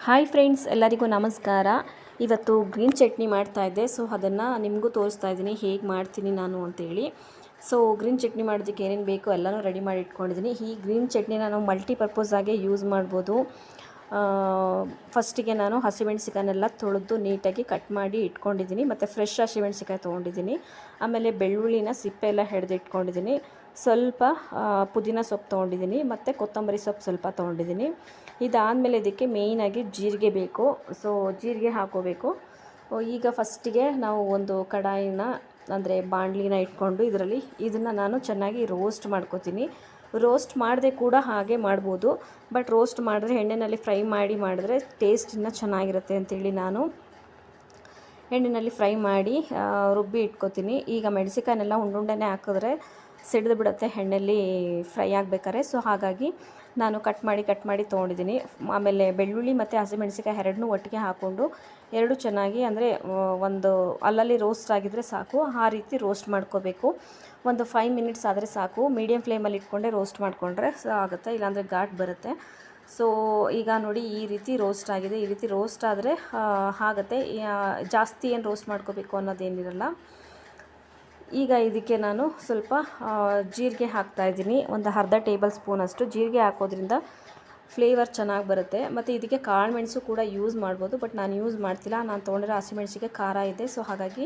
Hi friends, ಎಲ್ಲರಿಗೂ ನಮಸ್ಕಾರ. ಇವತ್ತು ಗ್ರೀನ್ ಚಟ್ನಿ ಮಾಡ್ತಾಯಿದ್ದೆ. ಸೊ ಅದನ್ನು ನಿಮಗೂ ತೋರಿಸ್ತಾ ಇದ್ದೀನಿ ಹೇಗೆ ಮಾಡ್ತೀನಿ ನಾನು ಅಂತೇಳಿ. ಸೊ ಗ್ರೀನ್ ಚಟ್ನಿ ಮಾಡೋದಕ್ಕೆ ಏನೇನು ಬೇಕೋ ಎಲ್ಲನೂ ರೆಡಿ ಮಾಡಿ ಇಟ್ಕೊಂಡಿದ್ದೀನಿ. ಈ ಗ್ರೀನ್ ಚಟ್ನಿನ ನಾವು ಮಲ್ಟಿಪರ್ಪಸ್ ಆಗಿ ಯೂಸ್ ಮಾಡ್ಬೋದು. ಫಸ್ಟಿಗೆ ನಾನು ಹಸಿಮೆಣ್ಸಿಕಾಯನ್ನೆಲ್ಲ ತೊಳೆದು ನೀಟಾಗಿ ಕಟ್ ಮಾಡಿ ಇಟ್ಕೊಂಡಿದ್ದೀನಿ. ಮತ್ತು ಫ್ರೆಶ್ ಹಸಿಮೆಣ್ಸಿಕಾಯಿ ತೊಗೊಂಡಿದ್ದೀನಿ. ಆಮೇಲೆ ಬೆಳ್ಳುಳ್ಳಿನ ಸಿಪ್ಪೆ ಎಲ್ಲ ಹಿಡಿದು ಇಟ್ಕೊಂಡಿದ್ದೀನಿ. ಸ್ವಲ್ಪ ಪುದೀನ ಸೊಪ್ಪು ತೊಗೊಂಡಿದ್ದೀನಿ. ಮತ್ತು ಕೊತ್ತಂಬರಿ ಸೊಪ್ಪು ಸ್ವಲ್ಪ ತೊಗೊಂಡಿದ್ದೀನಿ. ಇದಾದಮೇಲೆ ಇದಕ್ಕೆ ಮೇಯ್ನಾಗಿ ಜೀರಿಗೆ ಬೇಕು. ಸೊ ಜೀರಿಗೆ ಹಾಕೋಬೇಕು. ಈಗ ಫಸ್ಟಿಗೆ ನಾವು ಒಂದು ಕಡಾಯಿನ ಅಂದರೆ ಬಾಣಲಿನ ಇಟ್ಕೊಂಡು ಇದನ್ನು ನಾನು ಚೆನ್ನಾಗಿ ರೋಸ್ಟ್ ಮಾಡ್ಕೋತೀನಿ. ರೋಸ್ಟ್ ಮಾಡದೆ ಕೂಡ ಹಾಗೆ ಮಾಡ್ಬೋದು, ಬಟ್ ರೋಸ್ಟ್ ಮಾಡಿದ್ರೆ ಎಣ್ಣೆಯಲ್ಲಿ ಫ್ರೈ ಮಾಡಿದ್ರೆ ಟೇಸ್ಟ್ ಇನ್ನೂ ಚೆನ್ನಾಗಿರುತ್ತೆ ಅಂತೇಳಿ ನಾನು ಎಣ್ಣೆಯಲ್ಲಿ ಫ್ರೈ ಮಾಡಿ ರುಬ್ಬಿ ಇಟ್ಕೋತೀನಿ. ಈಗ ಮೆಣಸಿಕಾಯನ್ನೆಲ್ಲ ಉಂಡುಂಡೆನೇ ಹಾಕಿದ್ರೆ ಸಿಡಿದು ಬಿಡುತ್ತೆ ಎಣ್ಣೆಯಲ್ಲಿ ಫ್ರೈ ಆಗಬೇಕಾದ್ರೆ. ಸೊ ಹಾಗಾಗಿ ನಾನು ಕಟ್ ಮಾಡಿ ತೊಗೊಂಡಿದ್ದೀನಿ. ಆಮೇಲೆ ಬೆಳ್ಳುಳ್ಳಿ ಮತ್ತು ಹಸಿಮೆಣಸಿಕಾಯಿ ಎರಡನ್ನೂ ಒಟ್ಟಿಗೆ ಹಾಕ್ಕೊಂಡು ಎರಡು ಚೆನ್ನಾಗಿ ಅಂದರೆ ಒಂದು ಅಲ್ಲಲ್ಲಿ ರೋಸ್ಟ್ ಆಗಿದ್ದರೆ ಸಾಕು, ಆ ರೀತಿ ರೋಸ್ಟ್ ಮಾಡ್ಕೋಬೇಕು. ಒಂದು 5 ಮಿನಿಟ್ಸ್ ಆದರೆ ಸಾಕು. ಮೀಡಿಯಮ್ ಫ್ಲೇಮಲ್ಲಿ ಇಟ್ಕೊಂಡೆ ರೋಸ್ಟ್ ಮಾಡಿಕೊಂಡ್ರೆ ಆಗುತ್ತೆ, ಇಲ್ಲಾಂದರೆ ಘಾಟ್ ಬರುತ್ತೆ. ಸೊ ಈಗ ನೋಡಿ ಈ ರೀತಿ ರೋಸ್ಟ್ ಆಗಿದೆ. ಈ ರೀತಿ ರೋಸ್ಟ್ ಆದರೆ ಆಗುತ್ತೆ. ಜಾಸ್ತಿ ಏನು ರೋಸ್ಟ್ ಮಾಡ್ಕೋಬೇಕು ಅನ್ನೋದೇನಿರಲ್ಲ. ಈಗ ಇದಕ್ಕೆ ನಾನು ಸ್ವಲ್ಪ ಜೀರಿಗೆ ಹಾಕ್ತಾಯಿದ್ದೀನಿ. ಒಂದು ಅರ್ಧ ಟೇಬಲ್ ಸ್ಪೂನಷ್ಟು ಜೀರಿಗೆ ಹಾಕೋದ್ರಿಂದ ಫ್ಲೇವರ್ ಚೆನ್ನಾಗಿ ಬರುತ್ತೆ. ಮತ್ತು ಇದಕ್ಕೆ ಕಾಳು ಮೆಣಸು ಕೂಡ ಯೂಸ್ ಮಾಡ್ಬೋದು, ಬಟ್ ನಾನು ಯೂಸ್ ಮಾಡ್ತಿಲ್ಲ. ನಾನು ತೊಗೊಂಡಿರೋ ಹಸಿಮೆಣಸಿಗೆ ಖಾರ ಇದೆ, ಸೊ ಹಾಗಾಗಿ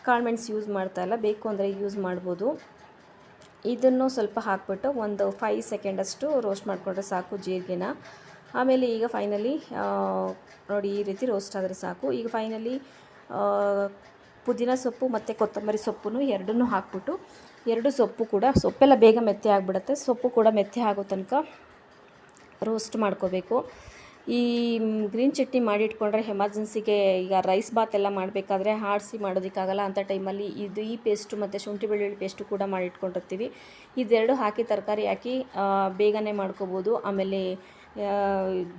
ಕಾಳು ಮೆಣಸು ಯೂಸ್ ಮಾಡ್ತಾಯಿಲ್ಲ. ಬೇಕು ಅಂದರೆ ಯೂಸ್ ಮಾಡ್ಬೋದು. ಇದನ್ನು ಸ್ವಲ್ಪ ಹಾಕ್ಬಿಟ್ಟು ಒಂದು 5 ಸೆಕೆಂಡಷ್ಟು ರೋಸ್ಟ್ ಮಾಡಿಕೊಂಡ್ರೆ ಸಾಕು ಜೀರಿಗೆನ. ಆಮೇಲೆ ಈಗ ಫೈನಲಿ ನೋಡಿ ಈ ರೀತಿ ರೋಸ್ಟ್ ಆದರೆ ಸಾಕು. ಈಗ ಫೈನಲಿ ಪುದೀನ ಸೊಪ್ಪು ಮತ್ತು ಕೊತ್ತಂಬರಿ ಸೊಪ್ಪು ಎರಡನ್ನೂ ಹಾಕ್ಬಿಟ್ಟು ಸೊಪ್ಪೆಲ್ಲ ಬೇಗ ಮೆತ್ತೆ ಆಗಿಬಿಡುತ್ತೆ. ಸೊಪ್ಪು ಕೂಡ ಮೆತ್ತೆ ಆಗೋ ತನಕ ರೋಸ್ಟ್ ಮಾಡ್ಕೋಬೇಕು. ಈ ಗ್ರೀನ್ ಚಟ್ನಿ ಮಾಡಿಟ್ಕೊಂಡ್ರೆ ಎಮರ್ಜೆನ್ಸಿಗೆ ಈಗ ರೈಸ್ ಬಾತ್ ಎಲ್ಲ ಮಾಡಬೇಕಾದ್ರೆ ಆಡಿಸಿ ಮಾಡೋದಕ್ಕಾಗಲ್ಲ. ಅಂಥ ಟೈಮಲ್ಲಿ ಈ ಪೇಸ್ಟು ಮತ್ತು ಶುಂಠಿ ಬೆಳ್ಳುಳ್ಳಿ ಪೇಸ್ಟು ಕೂಡ ಮಾಡಿಟ್ಕೊಂಡಿರ್ತೀವಿ. ಇದೆರಡು ಹಾಕಿ ತರಕಾರಿ ಹಾಕಿ ಬೇಗನೆ ಮಾಡ್ಕೋಬೋದು. ಆಮೇಲೆ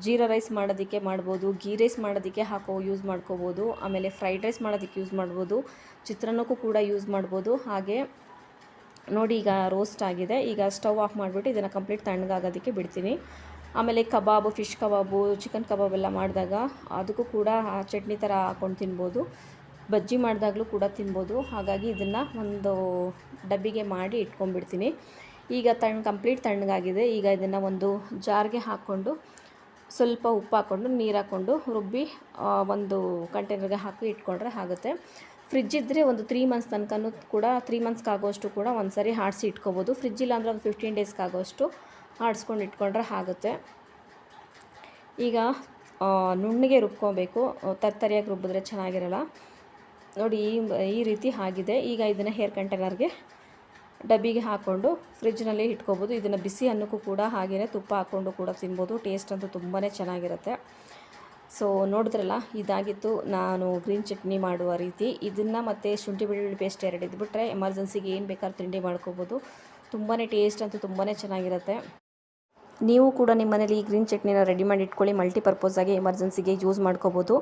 ಜೀರಾ ರೈಸ್ ಮಾಡೋದಕ್ಕೆ ಮಾಡ್ಬೋದು, ಗೀ ರೈಸ್ ಮಾಡೋದಕ್ಕೆ ಯೂಸ್ ಮಾಡ್ಕೋಬೋದು. ಆಮೇಲೆ ಫ್ರೈಡ್ ರೈಸ್ ಮಾಡೋದಕ್ಕೆ ಯೂಸ್ ಮಾಡ್ಬೋದು, ಚಿತ್ರಾನ್ನಕ್ಕೂ ಕೂಡ ಯೂಸ್ ಮಾಡ್ಬೋದು. ಹಾಗೆ ನೋಡಿ ಈಗ ರೋಸ್ಟ್ ಆಗಿದೆ. ಈಗ ಸ್ಟವ್ ಆಫ್ ಮಾಡಿಬಿಟ್ಟು ಇದನ್ನು ಕಂಪ್ಲೀಟ್ ತಣ್ಣಗಾಗೋದಕ್ಕೆ ಬಿಡ್ತೀನಿ. ಆಮೇಲೆ ಕಬಾಬು, ಫಿಶ್ ಕಬಾಬು, ಚಿಕನ್ ಕಬಾಬ್ ಎಲ್ಲ ಮಾಡಿದಾಗ ಅದಕ್ಕೂ ಕೂಡ ಚಟ್ನಿ ಥರ ಹಾಕ್ಕೊಂಡು ತಿನ್ಬೋದು. ಬಜ್ಜಿ ಮಾಡಿದಾಗಲೂ ಕೂಡ ತಿನ್ಬೋದು. ಹಾಗಾಗಿ ಇದನ್ನು ಒಂದು ಡಬ್ಬಿಗೆ ಮಾಡಿ ಇಟ್ಕೊಂಡ್ಬಿಡ್ತೀನಿ. ಈಗ ಕಂಪ್ಲೀಟ್ ತಣ್ಣಗಾಗಿದೆ. ಈಗ ಇದನ್ನು ಒಂದು ಜಾರ್ಗೆ ಹಾಕ್ಕೊಂಡು ಸ್ವಲ್ಪ ಉಪ್ಪು ಹಾಕ್ಕೊಂಡು ನೀರು ಹಾಕ್ಕೊಂಡು ರುಬ್ಬಿ ಒಂದು ಕಂಟೈನರ್ಗೆ ಹಾಕಿ ಇಟ್ಕೊಂಡ್ರೆ ಆಗುತ್ತೆ. ಫ್ರಿಜ್ ಇದ್ದರೆ ಒಂದು 3 ಮಂತ್ಸ್ ತನಕನೂ ಕೂಡ 3 ಮಂತ್ಸ್ಗಾಗೋಷ್ಟು ಕೂಡ ಒಂದು ಸಾರಿ ಆಡಿಸಿ ಇಟ್ಕೋಬೋದು. ಫ್ರಿಜ್ ಇಲ್ಲ ಅಂದರೆ ಒಂದು 15 ಡೇಸ್ಗಾಗೋಷ್ಟು ಆಡಿಸ್ಕೊಂಡು ಇಟ್ಕೊಂಡ್ರೆ ಆಗುತ್ತೆ. ಈಗ ನುಣ್ಣಗೆ ರುಬ್ಕೋಬೇಕು, ತರ್ತರಿಯಾಗಿ ರುಬ್ಬಿದ್ರೆ ಚೆನ್ನಾಗಿರಲ್ಲ. ನೋಡಿ ಈ ರೀತಿ ಆಗಿದೆ. ಈಗ ಇದನ್ನು ಹೇರ್ ಕಂಟೈನರ್ಗೆ ಡಬ್ಬಿಗೆ ಹಾಕ್ಕೊಂಡು ಫ್ರಿಜ್ನಲ್ಲಿ ಇಟ್ಕೋಬೋದು. ಇದನ್ನು ಬಿಸಿ ಅನ್ನಕ್ಕೂ ಕೂಡ ಹಾಗೆಯೇ ತುಪ್ಪ ಹಾಕ್ಕೊಂಡು ಕೂಡ ತಿನ್ಬೋದು. ಟೇಸ್ಟ್ ಅಂತೂ ತುಂಬಾ ಚೆನ್ನಾಗಿರುತ್ತೆ. ಸೊ ನೋಡಿದ್ರಲ್ಲ, ಇದಾಗಿತ್ತು ನಾನು ಗ್ರೀನ್ ಚಟ್ನಿ ಮಾಡುವ ರೀತಿ. ಇದನ್ನು ಮತ್ತು ಶುಂಠಿ ಬೆಳ್ಳುಳ್ಳಿ ಪೇಸ್ಟ್ ಎರಡು ಇದ್ಬಿಟ್ರೆ ಎಮರ್ಜೆನ್ಸಿಗೆ ಏನು ಬೇಕಾದ್ರೂ ತಿಂಡಿ ಮಾಡ್ಕೋಬೋದು. ತುಂಬಾ ಟೇಸ್ಟ್ ಅಂತೂ ತುಂಬಾ ಚೆನ್ನಾಗಿರುತ್ತೆ. ನೀವು ಕೂಡ ನಿಮ್ಮ ಮನೇಲಿ ಈ ಗ್ರೀನ್ ಚಟ್ನಿನ ರೆಡಿ ಮಾಡಿ ಇಟ್ಕೊಳ್ಳಿ. ಮಲ್ಟಿಪರ್ಪಸ್ ಆಗಿ ಎಮರ್ಜೆನ್ಸಿಗೆ ಯೂಸ್ ಮಾಡ್ಕೋಬೋದು.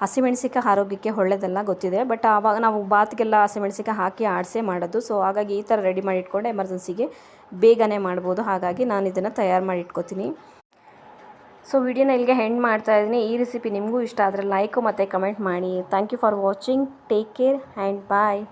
ಹಸಿಮೆಣ್ಸಿಕಾಯಿ ಆರೋಗ್ಯಕ್ಕೆ ಒಳ್ಳೆಯದಲ್ಲ ಗೊತ್ತಿದೆ, ಬಟ್ ಆವಾಗ ನಾವು ಬಾತ್ಗೆಲ್ಲ ಹಸಿಮೆಣ್ಸಿಕಾಯಿ ಹಾಕಿ ಆಡಿಸೇ ಮಾಡೋದು. ಸೊ ಹಾಗಾಗಿ ಈ ಥರ ರೆಡಿ ಮಾಡಿ ಇಟ್ಕೊಂಡೆ ಎಮರ್ಜೆನ್ಸಿಗೆ ಬೇಗನೆ ಮಾಡ್ಬೋದು. ಹಾಗಾಗಿ ನಾನು ಇದನ್ನು ತಯಾರು ಮಾಡಿ ಇಟ್ಕೋತೀನಿ. ಸೊ ವಿಡಿಯೋನ ಇಲ್ಲಿಗೆ ಎಂಡ್ ಮಾಡ್ತಾ ಇದ್ದೀನಿ. ಈ ರೆಸಿಪಿ ನಿಮಗೂ ಇಷ್ಟ ಆದರೆ ಲೈಕು ಮತ್ತು ಕಮೆಂಟ್ ಮಾಡಿ. Thank you for watching. Take care and bye.